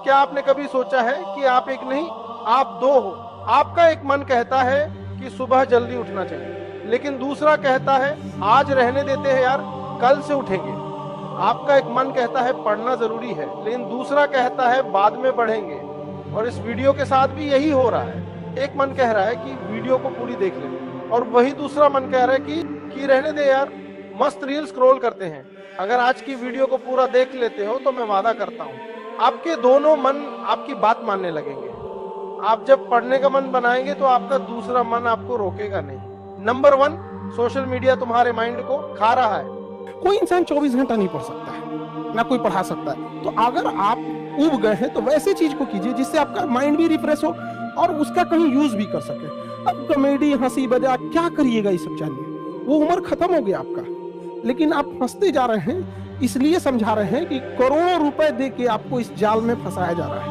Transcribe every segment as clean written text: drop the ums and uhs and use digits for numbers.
क्या आपने कभी सोचा है कि आप एक नहीं, आप दो हो? आपका एक मन कहता है कि सुबह जल्दी उठना चाहिए, लेकिन दूसरा कहता है आज रहने देते हैं यार, कल से उठेंगे। आपका एक मन कहता है पढ़ना जरूरी है, लेकिन दूसरा कहता है बाद में पढ़ेंगे। और इस वीडियो के साथ भी यही हो रहा है। एक मन कह रहा है कि वीडियो को पूरी देख ले, और वही दूसरा मन कह रहा है कि रहने दे यार, मस्त रील स्क्रॉल करते हैं। अगर आज की वीडियो को पूरा देख लेते हो तो मैं वादा करता हूँ आपके दोनों मन आपकी बात मानने लगेंगे। आप जब पढ़ने का मन बनाएंगे तो आपका दूसरा मन आपको रोकेगा नहीं। नंबर 1, सोशल मीडिया तुम्हारे माइंड को खा रहा है। कोई इंसान 24 घंटा नहीं पढ़ सकता है, ना कोई पढ़ा सकता है। तो अगर आप उब गए हैं तो वैसे चीज को कीजिए जिससे आपका माइंड भी रिफ्रेश हो और उसका कहीं यूज भी कर सके। अब कॉमेडी, हंसी मजाक क्या करिएगा, ये सब जानिए। वो उम्र खत्म हो गया आपका, लेकिन आप फंसते जा रहे हैं। इसलिए समझा रहे हैं कि करोड़ों रुपए दे के आपको इस जाल में फंसाया जा रहा है,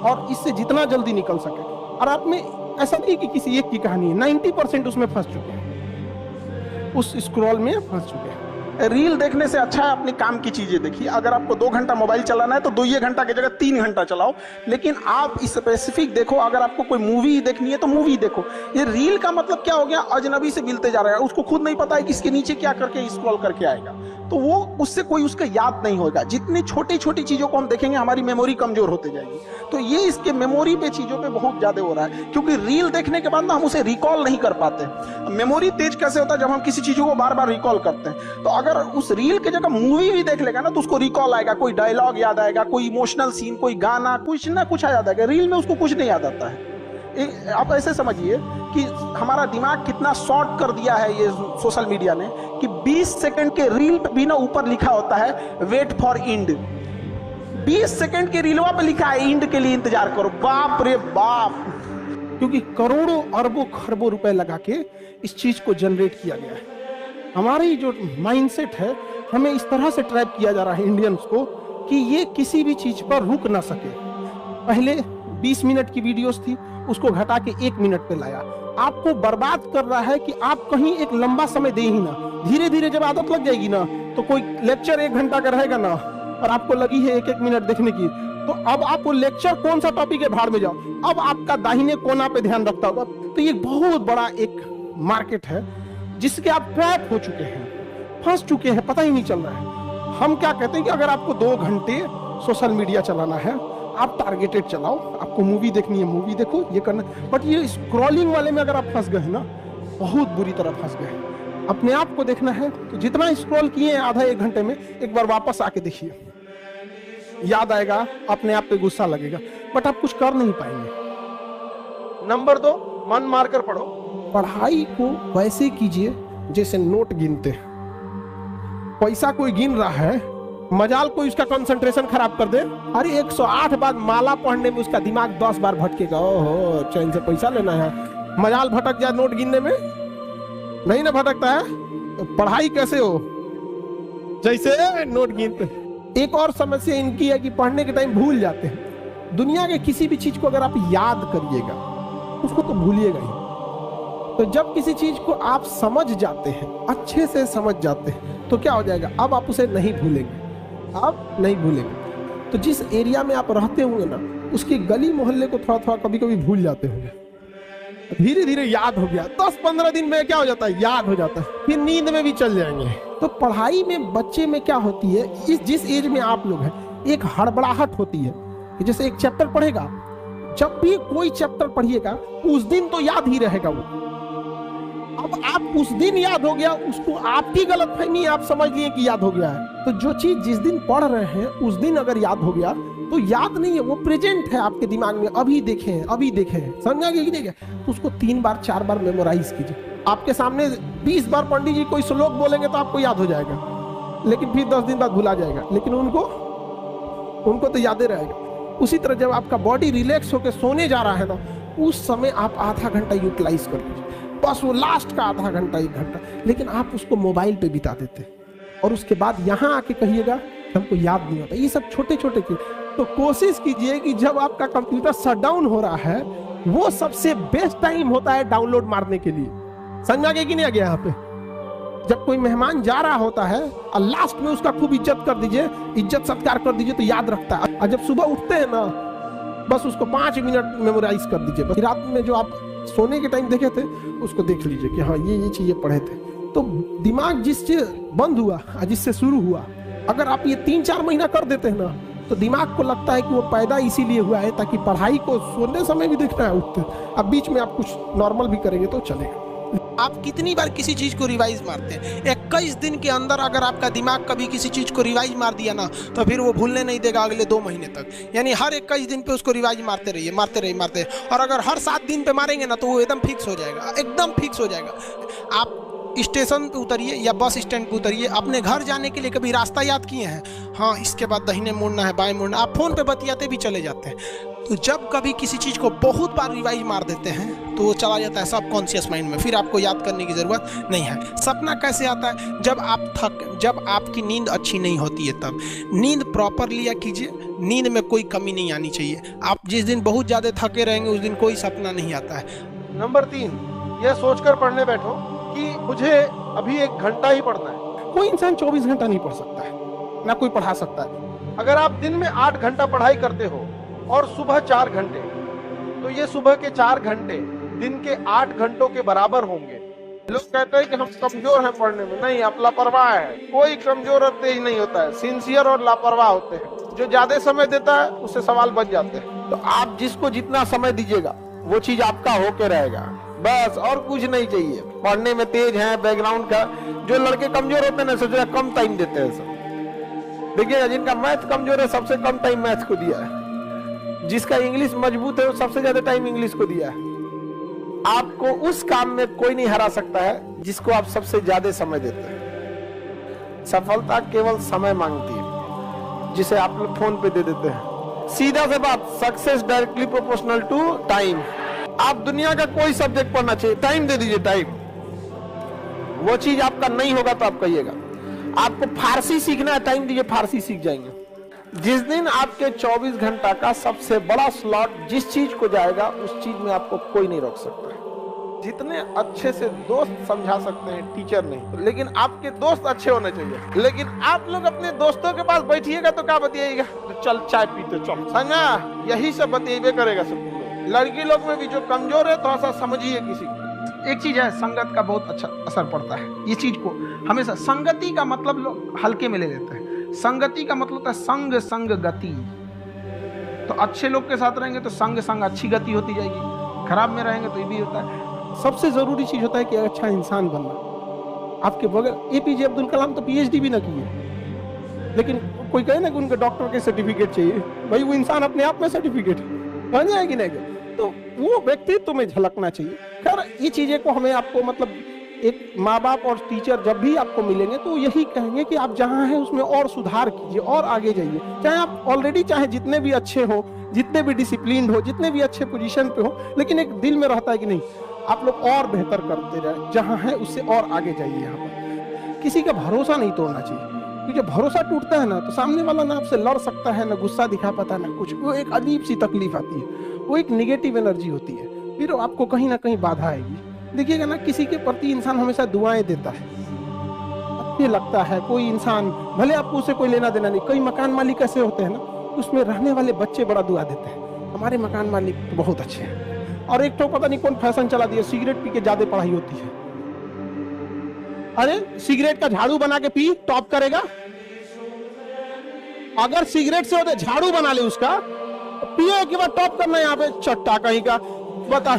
और इससे जितना जल्दी निकल सके। और आप में ऐसा नहीं कि किसी एक की कहानी है, 90% उसमें फंस चुके हैं, उस स्क्रॉल में फंस चुके हैं। रील देखने से अच्छा है अपने काम की चीजें देखिए। अगर आपको 2 घंटा मोबाइल चलाना है तो 2 घंटा की जगह 3 घंटा चलाओ, लेकिन आप स्पेसिफिक देखो। अगर आपको कोई मूवी देखनी है तो मूवी देखो। ये रील का मतलब क्या हो गया, अजनबी से मिलते जा रहा है, उसको खुद नहीं पता है कि इसके नीचे क्या करके स्क्रॉल करके आएगा, तो वो उससे कोई उसका याद नहीं होगा। जितनी छोटी छोटी चीजों को हम देखेंगे हमारी मेमोरी कमजोर होते जाएगी। तो ये इसके मेमोरी पे चीजों पे बहुत ज्यादा हो रहा है, क्योंकि रील देखने के बाद ना हम उसे रिकॉल नहीं कर पाते। मेमोरी तेज कैसे होता है, जब हम किसी चीजों को बार बार रिकॉल करते हैं। तो अगर उस रील के जगह मूवी भी देख लेगा ना तो उसको रिकॉल आएगा, कोई डायलॉग याद आएगा, कोई इमोशनल सीन, कोई गाना, कुछ ना कुछ याद आएगा। रील में उसको कुछ नहीं याद आता है। आप ऐसे समझिए कि हमारा दिमाग कितना शॉर्ट कर दिया है ये सोशल मीडिया ने, कि 20 सेकंड के रील पे भी ना ऊपर लिखा होता है वेट फॉर इंड। 20 सेकंड के रीलवा पे लिखा है इंड के लिए इंतजार करो। बाप रे बाप, क्योंकि करोड़ों अरबों खरबों रुपए लगा के इस चीज को जनरेट किया गया है। हमारी जो माइंडसेट है, हमें इस तरह से ट्रैप किया जा रहा है इंडियंस को कि ये किसी भी चीज पर रुक ना सके। पहले 20 मिनट की वीडियोस थी, उसको घटा के 1 मिनट पे लाया। आपको बर्बाद कर रहा है कि आप कहीं एक लंबा समय दे ही ना। धीरे धीरे जब आदत लग जाएगी ना, तो कोई लेक्चर 1 घंटा का रहेगा ना, और आपको लगी है 1-1 मिनट देखने की, तो अब आप वो लेक्चर कौन सा टॉपिक है, भाड़ में जाओ। अब आपका दाहिने कोना पे ध्यान रखता होगा। तो ये बहुत बड़ा एक मार्केट है जिसके आप ट्रैप हो चुके हैं, फंस चुके हैं, पता ही नहीं चल रहा है। हम क्या कहते हैं कि अगर आपको 2 घंटे सोशल मीडिया चलाना है, आप टारगेटेड चलाओ। आपको मूवी देखनी है, मूवी देखो, ये करना। बट ये स्क्रॉलिंग वाले में अगर आप फंस गए ना, बहुत बुरी तरह फंस गए। अपने आप को देखना है तो जितना स्क्रॉल किए हैं आधा 1 घंटे में, एक बार वापस आके देखिए, याद आएगा, अपने आप पे गुस्सा लगेगा, बट आप कुछ कर नहीं पाएंगे। नंबर 2, मन मारकर पढ़ो। पढ़ाई को वैसे कीजिए जैसे नोट गिनते हैं। पैसा कोई गिन रहा है, मजाल कोई उसका कंसंट्रेशन खराब कर दे, अरे 108 बार माला पढ़ने में उसका दिमाग 10 बार भटकेगा। ओहो, चैन से पैसा लेना है, मजाल भटक जाए नोट गिनने में, नहीं ना भटकता है। तो पढ़ाई कैसे हो, जैसे नोट गिनते। एक और समस्या इनकी है कि पढ़ने के टाइम भूल जाते हैं। दुनिया के किसी भी चीज को अगर आप याद करिएगा, उसको तो भूलिएगा ही। तो जब किसी चीज को आप समझ जाते हैं, अच्छे से समझ जाते हैं, तो क्या हो जाएगा, अब आप उसे नहीं भूलेंगे, आप नहीं भूलेंगे। तो जिस एरिया में आप रहते होंगे ना, उसके गली मोहल्ले को थोड़ा थोड़ा कभी कभी भूल जाते होंगे। धीरे धीरे याद हो गया, 10-15 दिन में क्या हो जाता है, याद हो जाता है, फिर नींद में भी चल जाएंगे। तो पढ़ाई में बच्चे में क्या होती है, जिस एज में आप लोग हैं, एक हड़बड़ाहट होती है कि जैसे एक चैप्टर पढ़ेगा, जब भी कोई चैप्टर पढ़िएगा उस दिन तो याद ही रहेगा वो। अब आप उस दिन याद हो गया, उसको आपकी गलतफहमी, आप समझ लिए कि याद हो गया है। तो जो चीज जिस दिन पढ़ रहे हैं उस दिन अगर याद हो गया तो याद नहीं है, वो प्रेजेंट है आपके दिमाग में, अभी देखे हैं, अभी देखे हैं, समझा कि नहीं गया। तो उसको 3 बार 4 बार मेमोराइज कीजिए। आपके सामने 20 बार पंडित जी कोई श्लोक बोलेंगे तो आपको याद हो जाएगा, लेकिन फिर 10 दिन बाद भुला जाएगा, लेकिन उनको तो याद ही रहेगा। उसी तरह जब आपका बॉडी रिलैक्स होकर सोने जा रहा है ना, उस समय आप आधा घंटा यूटिलाइज कर लीजिए, बस वो लास्ट का आधा घंटा 1 घंटा। लेकिन आप उसको मोबाइल पे बिता देते और उसके बाद यहाँ आके कहिएगा हमको याद नहीं होता। ये सब छोटे छोटे चीज। तो कोशिश कीजिए कि जब आपका कंप्यूटर शटडाउन हो रहा है, वो सबसे बेस्ट टाइम होता है डाउनलोड मारने के लिए। समझा गया कि नहीं आ गया यहाँ पे? जब कोई मेहमान जा रहा होता है और लास्ट में उसका खूब इज्जत कर दीजिए, इज्जत सत्कार कर दीजिए तो याद रखता है। और जब सुबह उठते हैं ना, बस उसको 5 मिनट मेमोराइज कर दीजिए। बस रात में जो आप सोने के टाइम देखे थे उसको देख लीजिए कि हाँ ये चीजें पढ़े थे। तो दिमाग जिससे बंद हुआ और जिससे शुरू हुआ, अगर आप ये 3-4 महीना कर देते हैं ना, तो दिमाग को लगता है कि वो पैदा इसीलिए हुआ है ताकि पढ़ाई को सोने समय भी देखना है उठते। अब बीच में आप कुछ नॉर्मल भी करेंगे तो चलेगा। आप कितनी बार किसी चीज को रिवाइज मारते हैं? 21 दिन के अंदर अगर आपका दिमाग कभी किसी चीज को रिवाइज मार दिया ना, तो फिर वो भूलने नहीं देगा अगले 2 महीने तक। यानी हर 21 दिन पे उसको रिवाइज मारते रहिए, मारते रहिए। और अगर हर 7 दिन पे मारेंगे ना, तो वो एकदम फिक्स हो जाएगा, एकदम फिक्स हो जाएगा। आप स्टेशन पे उतरिए या बस स्टैंड पे उतरिए, अपने घर जाने के लिए कभी रास्ता याद किए हैं? हाँ, इसके बाद दाहिने मुड़ना है, बाएं मुड़ना। आप फोन पे बतियाते भी चले जाते हैं। तो जब कभी किसी चीज़ को बहुत बार रिवाइज मार देते हैं तो वो चला जाता है सबकॉन्शियस माइंड में, फिर आपको याद करने की ज़रूरत नहीं है। सपना कैसे आता है? जब आपकी नींद अच्छी नहीं होती है तब। नींद प्रॉपर लिया कीजिए, नींद में कोई कमी नहीं आनी चाहिए। आप जिस दिन बहुत ज़्यादा थके रहेंगे उस दिन कोई सपना नहीं आता है। नंबर 3, यह सोचकर पढ़ने बैठो कि मुझे अभी 1 घंटा ही पढ़ना है। कोई इंसान 24 घंटा नहीं पढ़ सकता है, ना कोई पढ़ा सकता है। अगर आप दिन में 8 घंटा पढ़ाई करते हो और सुबह 4 घंटे, तो ये सुबह के 4 घंटे दिन के 8 घंटों के बराबर होंगे। लोग कहते हैं कि हम कमजोर हैं पढ़ने में। नहीं, आप लापरवाह है। कोई कमजोर और तेज नहीं होता है, सिंसियर और लापरवाह होते हैं। जो ज्यादा समय देता है उससे सवाल बच जाते हैं। तो आप जिसको जितना समय दीजिएगा वो चीज आपका होके रहेगा, बस और कुछ नहीं चाहिए। पढ़ने में तेज है, बैकग्राउंड का। जो लड़के कमजोर होते हैं ना, सोच कम टाइम देते हैं सब। देखिएगा, जिनका मैथ कमजोर है सबसे कम टाइम मैथ को दिया है, जिसका इंग्लिश मजबूत है वो सबसे ज्यादा टाइम इंग्लिश को दिया है। आपको उस काम में कोई नहीं हरा सकता है जिसको आप सबसे ज्यादा समय देते हैं। सफलता केवल समय मांगती है, जिसे आप लोग फोन पे दे देते हैं। सीधा से बात, success directly proportional to time. आप दुनिया का कोई सब्जेक्ट पढ़ना चाहिए, टाइम दे दीजिए, टाइम। वो चीज आपका नहीं होगा तो आप कहिएगा। आपको फारसी सीखना है, टाइम दीजिए, फारसी सीख जाएंगे। जिस दिन आपके 24 घंटा का सबसे बड़ा स्लॉट जिस चीज को जाएगा, उस चीज में आपको कोई नहीं रोक सकता। जितने अच्छे से दोस्त समझा सकते हैं, टीचर नहीं, लेकिन आपके दोस्त अच्छे होने चाहिए। लेकिन आप लोग अपने दोस्तों के पास बैठिएगा तो क्या बतियाएगा? तो चल चाय पीते चल, समझा? यही सब बतियाबे करेगा सब लोग। लड़की लोग में भी जो कमजोर है थोड़ा सा समझिए किसी को। एक चीज है, संगत का बहुत अच्छा असर पड़ता है। ये चीज को हमेशा संगति का मतलब लोग हल्के में ले लेते हैं। संगति का मतलब है संग संग गति। तो अच्छे लोग के साथ रहेंगे तो संग संग अच्छी गति होती जाएगी, खराब में रहेंगे तो ये भी होता है। सबसे जरूरी चीज होता है कि अच्छा इंसान बनना। आपके बगैर एपीजे अब्दुल कलाम तो पीएचडी भी ना किए, लेकिन कोई कहे ना कि उनके डॉक्टर के सर्टिफिकेट चाहिए, भाई वो इंसान अपने आप में सर्टिफिकेट बन जाएगी नहीं, तो वो व्यक्तित्व में झलकना चाहिए। खैर ये चीजें को हमें आपको मतलब एक माँ बाप और टीचर जब भी आपको मिलेंगे तो यही कहेंगे कि आप जहाँ हैं उसमें और सुधार कीजिए और आगे जाइए। चाहे आप ऑलरेडी चाहे जितने भी अच्छे हो, जितने भी डिसिप्लिन हो, जितने भी अच्छे पोजीशन पे हो, लेकिन एक दिल में रहता है कि नहीं आप लोग और बेहतर करते रहे, जहाँ है उससे और आगे जाइए। यहाँ पर किसी का भरोसा नहीं तोड़ना चाहिए, क्योंकि जब भरोसा टूटता है ना तो सामने वाला ना आपसे लड़ सकता है, ना गुस्सा दिखा पाता, ना कुछ। वो एक अजीब सी तकलीफ आती है, वो एक निगेटिव एनर्जी होती है, फिर आपको कहीं ना कहीं बाधा आएगी। देखिएगा ना, किसी के प्रति इंसान हमेशा दुआएं देता है, अच्छे लगता है। कोई इंसान भले आपको उससे कोई लेना देना नहीं, कई मकान मालिक ऐसे होते हैं ना, उसमें रहने वाले बच्चे बड़ा दुआ देते हैं, हमारे मकान मालिक तो बहुत अच्छे हैं। और एक तो पता नहीं कौन फैशन चला दिया, सिगरेट पी के ज्यादा पढ़ाई होती है। अरे सिगरेट का झाड़ू बना के पी, टॉप करेगा। अगर सिगरेट से होते झाड़ू बना ले उसका, पिए के बाद टॉप करना, यहाँ पे चट्टा कहीं का। बता,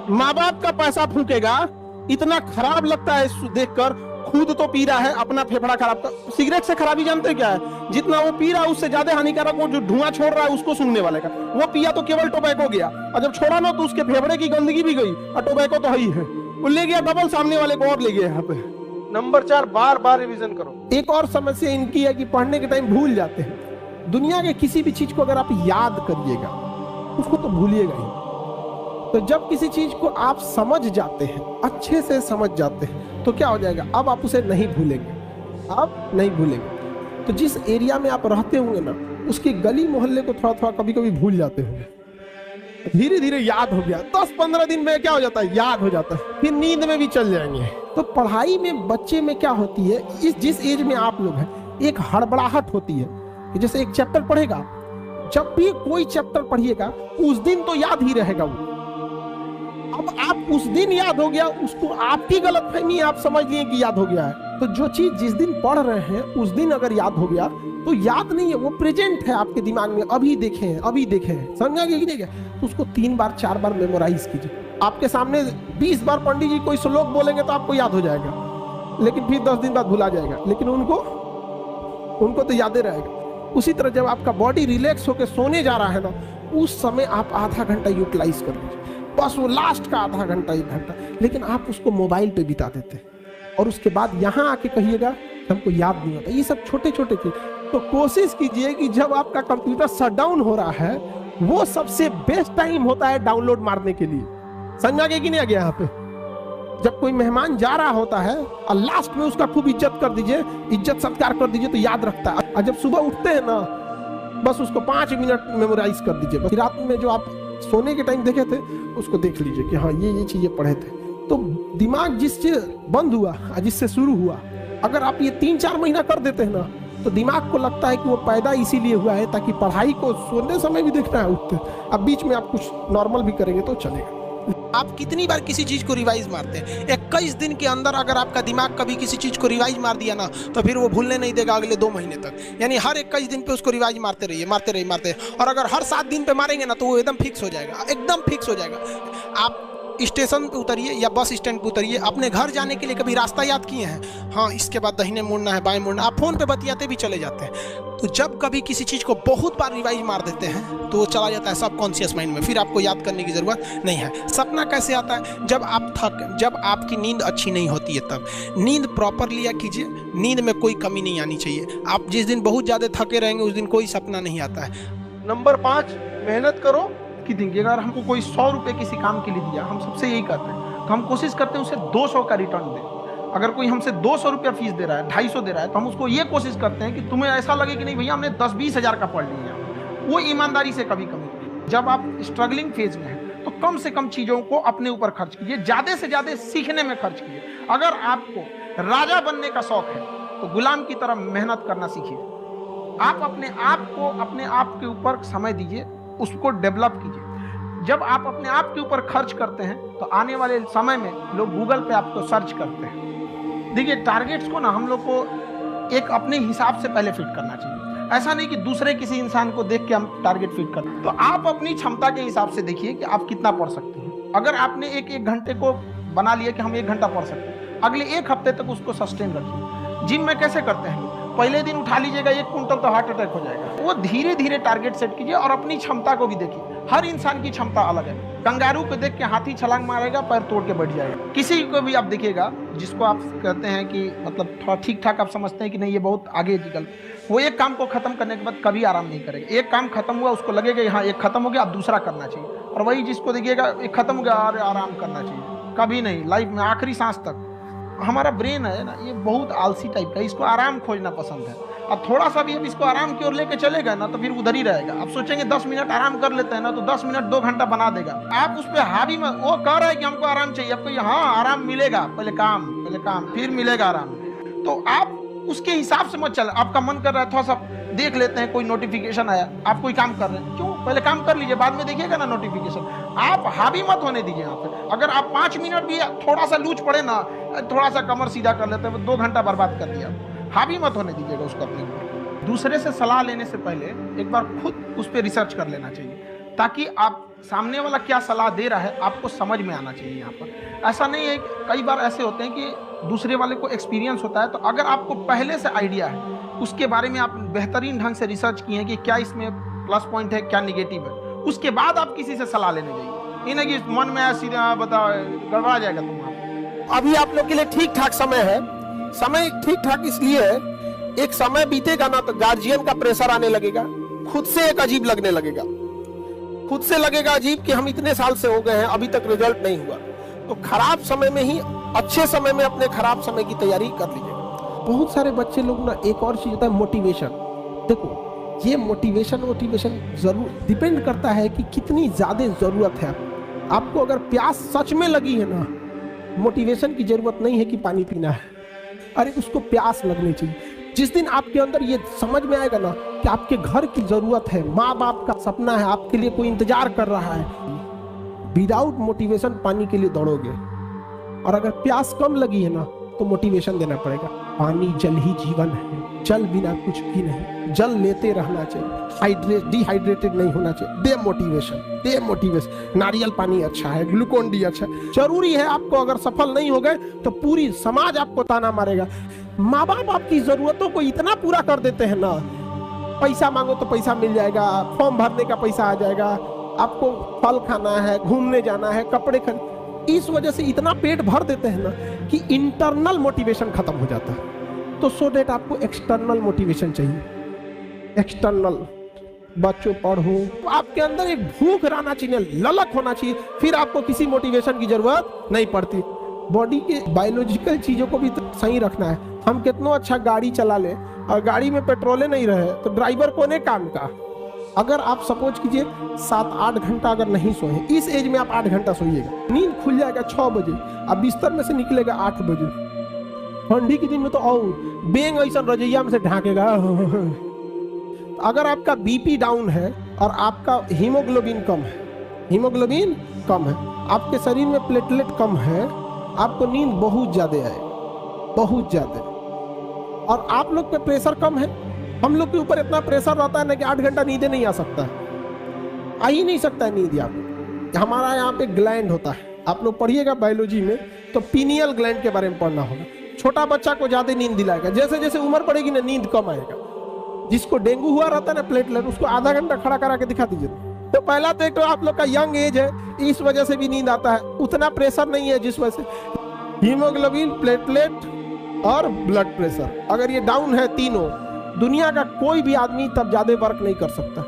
माँ बाप का पैसा फूकेगा, इतना खराब लगता है देखकर। खुद तो पी रहा है, अपना फेफड़ा खराब कर। सिगरेट से खराबी जानते क्या है? जितना वो पी रहा है उससे ज्यादा हानिकारक वो जो धुआं छोड़ रहा है उसको सूंघने वाले का। वो पिया तो केवल टोबैको गया, और जब छोड़ा ना तो उसके फेफड़े की गंदगी भी गई, और टोबैको तो है ही है, वो ले गया डबल, सामने वाले को और ले गया यहाँ पे। नंबर 4, बार बार रिवीजन करो। एक और समस्या इनकी है कि पढ़ने के टाइम भूल जाते हैं। दुनिया के किसी भी चीज को अगर आप याद करिएगा उसको तो भूलिएगा ही। तो जब किसी चीज को आप समझ जाते हैं, अच्छे से समझ जाते हैं, तो क्या हो जाएगा, अब आप उसे नहीं भूलेंगे, आप नहीं भूलेंगे। तो जिस एरिया में आप रहते होंगे ना, उसकी गली मोहल्ले को थोड़ा थोड़ा कभी कभी भूल जाते होंगे। धीरे धीरे याद हो गया, 10-15 दिन में क्या हो जाता है, याद हो जाता है, फिर नींद में भी चल जाएंगे। तो पढ़ाई में बच्चे में क्या होती है, इस जिस एज में आप लोग हैं, एक हड़बड़ाहट होती है कि जैसे एक चैप्टर पढ़ेगा, जब भी कोई चैप्टर पढ़िएगा उस दिन तो याद ही रहेगा वो। अब आप उस दिन याद हो गया, उसको आपकी गलतफहमी, आप समझ लिए कि याद हो गया है। तो जो चीज जिस दिन पढ़ रहे हैं उस दिन अगर याद हो गया तो याद नहीं है, वो प्रेजेंट है आपके दिमाग में, अभी देखे हैं, समझा कि नहीं? तो उसको 3 बार 4 बार मेमोराइज कीजिए। आपके सामने 20 बार पंडित जी कोई श्लोक बोलेंगे तो आपको याद हो जाएगा, लेकिन फिर 10 दिन बाद भुला जाएगा, लेकिन उनको तो याद रहेगा। उसी तरह जब आपका बॉडी रिलैक्स होकर सोने जा रहा है ना, उस समय आप आधा घंटा यूटिलाइज कर लीजिए, बस वो लास्ट का आधा घंटा 1 घंटा, लेकिन आप उसको मोबाइल पे बिता देते हैं और उसके बाद यहाँ आके कहिएगा हमको याद नहीं होता। ये सब छोटे छोटे चीज। तो कोशिश कीजिए कि जब आपका कंप्यूटर शटडाउन हो रहा है वो सबसे बेस्ट टाइम होता है डाउनलोड मारने के लिए। समझा कि नहीं आ गया? यहाँ पे जब कोई मेहमान जा रहा होता है और लास्ट में उसका खूब इज्जत कर दीजिए, इज्जत सत्कार कर दीजिए, तो याद रखता है। और जब सुबह उठते हैं ना, बस उसको 5 मिनट मेमोराइज कर दीजिए। बस रात में जो आप सोने के टाइम देखे थे उसको देख लीजिए कि हाँ ये चीजें पढ़े थे। तो दिमाग जिससे बंद हुआ और जिससे शुरू हुआ, अगर आप ये 3-4 महीना कर देते हैं ना, तो दिमाग को लगता है कि वो पैदा इसीलिए हुआ है ताकि पढ़ाई को सोने समय भी देखना है, उठते। अब बीच में आप कुछ नॉर्मल भी करेंगे तो चलेगा। आप कितनी बार किसी चीज को रिवाइज मारते हैं? 21 दिन के अंदर अगर आपका दिमाग कभी किसी चीज को रिवाइज मार दिया ना, तो फिर वो भूलने नहीं देगा अगले 2 महीने तक। यानी हर 21 दिन पे उसको रिवाइज मारते रहिए। और अगर हर 7 दिन पे मारेंगे ना तो वो एकदम फिक्स हो जाएगा। आप स्टेशन पे उतरिए या बस स्टैंड पे उतरिए, अपने घर जाने के लिए कभी रास्ता याद किए हैं? हाँ, इसके बाद दाहिने मुड़ना है, बाएं मुड़ना। आप फोन पे बतियाते भी चले जाते हैं। तो जब कभी किसी चीज को बहुत बार रिवाइज मार देते हैं तो वो चला जाता है सबकॉन्शियस माइंड में, फिर आपको याद करने की जरूरत नहीं है। सपना कैसे आता है? जब आपकी नींद अच्छी नहीं होती है तब। नींद प्रॉपर लिया कीजिए, नींद में कोई कमी नहीं आनी चाहिए। आप जिस दिन बहुत ज्यादा थके रहेंगे उस दिन कोई सपना नहीं आता है। नंबर 5, मेहनत करो। कि देखिए, अगर हमको कोई 100 रुपए किसी काम के लिए दिया, हम सबसे यही करते हैं, तो हम कोशिश करते हैं उसे 200 का रिटर्न दें। अगर कोई हमसे 200 रुपया फीस दे रहा है, 250 दे रहा है, तो हम उसको ये कोशिश करते हैं कि तुम्हें ऐसा लगे कि नहीं भैया हमने 10-20 हज़ार का पढ़ लिया। वो ईमानदारी से कभी कमी नहीं। जब आप स्ट्रगलिंग फेज में हैं तो कम से कम चीज़ों को अपने ऊपर खर्च कीजिए, ज़्यादा से ज़्यादा सीखने में खर्च कीजिए। अगर आपको राजा बनने का शौक है तो गुलाम की तरह मेहनत करना सीखिए। आप अपने आप के ऊपर समय दीजिए, उसको डेवलप कीजिए। जब आप अपने आप के ऊपर खर्च करते हैं तो आने वाले समय में लोग गूगल पे आपको सर्च करते हैं। देखिए, टारगेट्स को ना हम लोग को एक अपने हिसाब से पहले फिट करना चाहिए। ऐसा नहीं कि दूसरे किसी इंसान को देख के हम टारगेट फिट करें। तो आप अपनी क्षमता के हिसाब से देखिए कि आप कितना पढ़ सकते हैं। अगर आपने एक घंटे को बना लिया कि हम 1 घंटा पढ़ सकते हैं, अगले 1 हफ्ते तक उसको सस्टेन रखिए। जिम में कैसे करते हैं, पहले दिन उठा लीजिएगा 1 कुंटल तो हार्ट अटैक हो जाएगा। वो धीरे धीरे टारगेट सेट कीजिए और अपनी क्षमता को भी देखिए। हर इंसान की क्षमता अलग है। कंगारू को देख के हाथी छलांग मारेगा, पैर तोड़ के बैठ जाएगा। किसी को भी आप देखिएगा जिसको आप कहते हैं कि मतलब थोड़ा ठीक ठाक आप समझते हैं कि नहीं ये बहुत आगे निकल, वो एक काम को खत्म करने के बाद कभी आराम नहीं करेगा। एक काम खत्म हुआ उसको लगेगा हाँ एक खत्म हो गया, अब दूसरा करना चाहिए। और वही जिसको देखिएगा एक खत्म हो गया और आराम करना चाहिए, कभी नहीं। लाइफ में आखिरी सांस तक हमारा ब्रेन है ना, ये बहुत आलसी टाइप का, इसको आराम खोजना पसंद है। अब थोड़ा सा भी अब इसको आराम की ओर लेके चलेगा ना तो फिर उधर ही रहेगा। आप सोचेंगे 10 मिनट आराम कर लेते हैं ना, तो 10 मिनट 2 घंटा बना देगा। आप उस पर हावी में, वो कह रहा है कि हमको आराम चाहिए, आपको हाँ आराम मिलेगा, पहले काम फिर मिलेगा आराम। तो आप उसके हिसाब से मत चल। आपका मन कर रहा है थोड़ा सा देख लेते हैं, कोई नोटिफिकेशन आया, आप कोई काम कर रहे हैं, क्यों पहले काम कर लीजिए, बाद में देखिएगा ना नोटिफिकेशन। आप हावी मत होने दीजिए यहाँ पे। अगर आप 5 मिनट भी थोड़ा सा लूज पड़े ना, थोड़ा सा कमर सीधा कर लेते हैं, 2 घंटा बर्बाद कर दिया। हावी मत होने दीजिएगा उसको अपने ऊपर। दूसरे से सलाह लेने से पहले एक बार खुद उस पर रिसर्च कर लेना चाहिए, ताकि आप सामने वाला क्या सलाह दे रहा है आपको समझ में आना चाहिए। यहाँ पर ऐसा नहीं है, कई बार ऐसे होते हैं कि दूसरे वाले को एक्सपीरियंस होता है, तो अगर आपको पहले से आइडिया है, उसके बारे में आप बेहतरीन ढंग से रिसर्च किए हैं कि क्या इसमें प्लस पॉइंट है, क्या निगेटिव है, उसके बाद आप किसी से सलाह लेने जाइए। ये नहीं कि मन में सीधा बताओ, गड़बड़ा जाएगा तुम्हारा। अभी आप लोग के लिए ठीक ठाक समय है। समय ठीक ठाक इसलिए है, एक समय बीतेगा ना तो गार्जियन का प्रेशर आने लगेगा, खुद से एक अजीब लगने लगेगा, खुद से लगेगा अजीब कि हम इतने साल से हो गए हैं अभी तक रिजल्ट नहीं हुआ। तो खराब समय में ही अच्छे समय में अपने खराब समय की तैयारी कर लीजिएगा। बहुत सारे बच्चे लोग ना, एक और चीज होता है मोटिवेशन। देखो ये मोटिवेशन जरूर डिपेंड करता है कि कितनी ज्यादा जरूरत है आपको। अगर प्यास सच में लगी है ना, मोटिवेशन की जरूरत नहीं है कि पानी पीना है, अरे उसको प्यास लगनी चाहिए। जिस दिन आपके अंदर ये समझ में आएगा ना कि आपके घर की जरूरत है, माँ बाप का सपना है, आपके लिए कोई इंतजार कर रहा है, विदाउट मोटिवेशन पानी के लिए दौड़ोगे। और अगर प्यास कम लगी है ना तो मोटिवेशन देना पड़ेगा। पानी जल ही जीवन है, जल बिना कुछ भी नहीं, जल लेते रहना चाहिए, डिहाइड्रेटेड नहीं होना चाहिए। दे मोटिवेशन। नारियल पानी अच्छा है, ग्लूकोन डी अच्छा है। जरूरी है आपको, अगर सफल नहीं हो गए तो पूरी समाज आपको ताना मारेगा। माँ बाप आपकी जरूरतों को इतना पूरा कर देते हैं ना, पैसा मांगो तो पैसा मिल जाएगा, फॉर्म भरने का पैसा आ जाएगा, आपको फल खाना है, घूमने जाना है, कपड़े खरीद, इस वजह से इतना पेट भर देते हैं ना कि इंटरनल मोटिवेशन खत्म हो जाता है। तो सो डेट आपको एक्सटर्नल मोटिवेशन चाहिए। एक्सटर्नल बच्चों पढ़ो, तो आपके अंदर एक भूख रहना चाहिए, ललक होना चाहिए, फिर आपको किसी मोटिवेशन की जरूरत नहीं पड़ती। बॉडी के बायोलॉजिकल चीजों को भी तो सही रखना है। हम कितना अच्छा गाड़ी चला ले और गाड़ी में पेट्रोले नहीं रहे तो ड्राइवर कोने काम का। अगर आप सपोज कीजिए 7-8 घंटा अगर नहीं सोए, इस एज में आप 8 घंटा सोइएगा, नींद खुल जाएगा 6 बजे, अब बिस्तर में से निकलेगा 8 बजे। ठंडी के दिन में तो और बेंग ऐसा रजैया में से ढाकेगा। अगर आपका बीपी डाउन है और आपका हीमोग्लोबिन कम है, आपके शरीर में प्लेटलेट कम है, आपको नींद बहुत ज्यादा आए, बहुत ज्यादा। और आप लोग पे प्रेशर कम है, हम लोग के ऊपर इतना प्रेशर रहता है ना कि 8 घंटा नींद नहीं आ सकता है, आ ही नहीं सकता है नींद। आपको हमारा यहाँ पे ग्लैंड होता है, आप लोग पढ़िएगा बायोलॉजी में तो पीनियल ग्लैंड के बारे में पढ़ना होगा। छोटा बच्चा को ज्यादा नींद दिलाएगा, जैसे जैसे उम्र बढ़ेगी ना नींद कम आएगा। जिसको डेंगू हुआ रहता है ना प्लेटलेट, उसको आधा घंटा खड़ा करा के दिखा दीजिए। तो पहला तो एक तो आप लोग का यंग एज है, इस वजह से भी नींद आता है, उतना प्रेशर नहीं है जिस वजह से हीमोग्लोबिन, प्लेटलेट और ब्लड प्रेशर अगर ये डाउन है तीनों, दुनिया का कोई भी आदमी तब ज्यादा वर्क नहीं कर सकता।